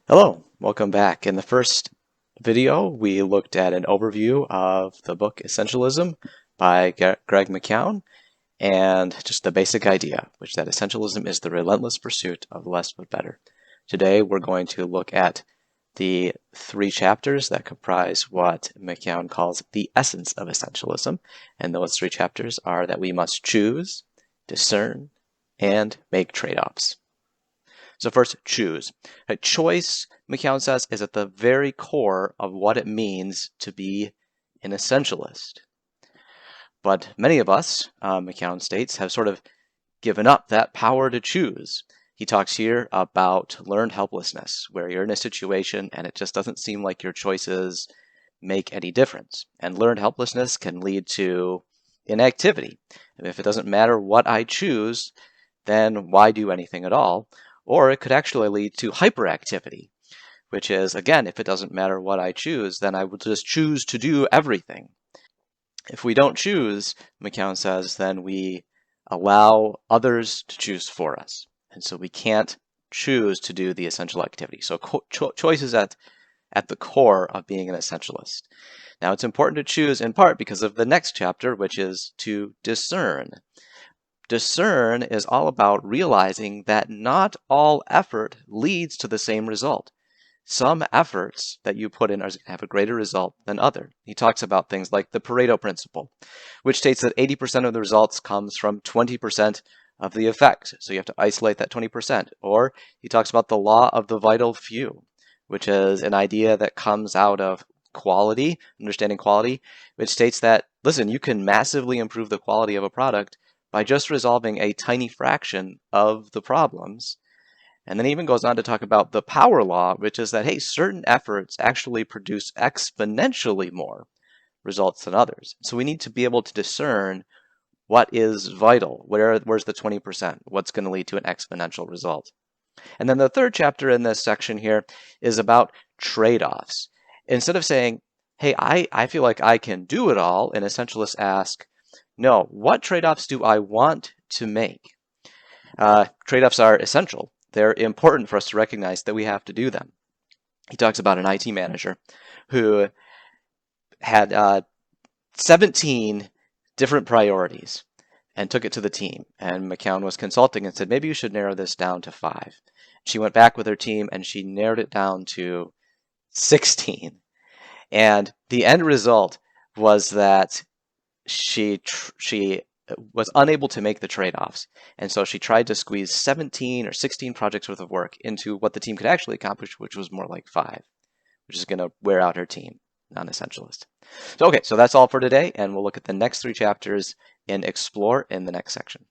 Hello, welcome back. In the first video, we looked at an overview of the book Essentialism by Greg McKeown and just the basic idea, which that essentialism is the relentless pursuit of less but better. Today, we're going to look at the three chapters that comprise what McKeown calls the essence of essentialism. And those three chapters are that we must choose, discern, and make trade-offs. So first, choose. A choice, McKeown says, is at the very core of what it means to be an essentialist. But many of us, McKeown states, have sort of given up that power to choose. He talks here about learned helplessness, where you're in a situation and it just doesn't seem like your choices make any difference. And learned helplessness can lead to inactivity. And if it doesn't matter what I choose, then why do anything at all? Or it could actually lead to hyperactivity, which is, again, if it doesn't matter what I choose, then I will just choose to do everything. If we don't choose, McKeown says, then we allow others to choose for us. And so we can't choose to do the essential activity. So choice is at the core of being an essentialist. Now, it's important to choose in part because of the next chapter, which is to discern. Discern is all about realizing that not all effort leads to the same result. Some efforts that you put in have a greater result than others. He talks about things like the Pareto principle, which states that 80% of the results comes from 20% of the effect. So you have to isolate that 20%. Or he talks about the law of the vital few, which is an idea that comes out of quality, understanding quality, which states that, listen, you can massively improve the quality of a product by just resolving a tiny fraction of the problems. And then he even goes on to talk about the power law, which is that, hey, certain efforts actually produce exponentially more results than others. So we need to be able to discern what is vital, where's the 20%, what's going to lead to an exponential result. And then the third chapter in this section here is about trade-offs. Instead of saying, hey, I feel like I can do it all, an essentialist asks, no, what trade-offs do I want to make? Trade-offs are essential. They're important for us to recognize that we have to do them. He talks about an IT manager who had 17 different priorities and took it to the team. And McKeown was consulting and said, maybe you should narrow this down to 5. She went back with her team and she narrowed it down to 16. And the end result was that she was unable to make the trade-offs. And so she tried to squeeze 17 or 16 projects worth of work into what the team could actually accomplish, which was more like 5, which is going to wear out her team, non-essentialist. So, okay, so that's all for today, and we'll look at the next 3 chapters in Explore in the next section.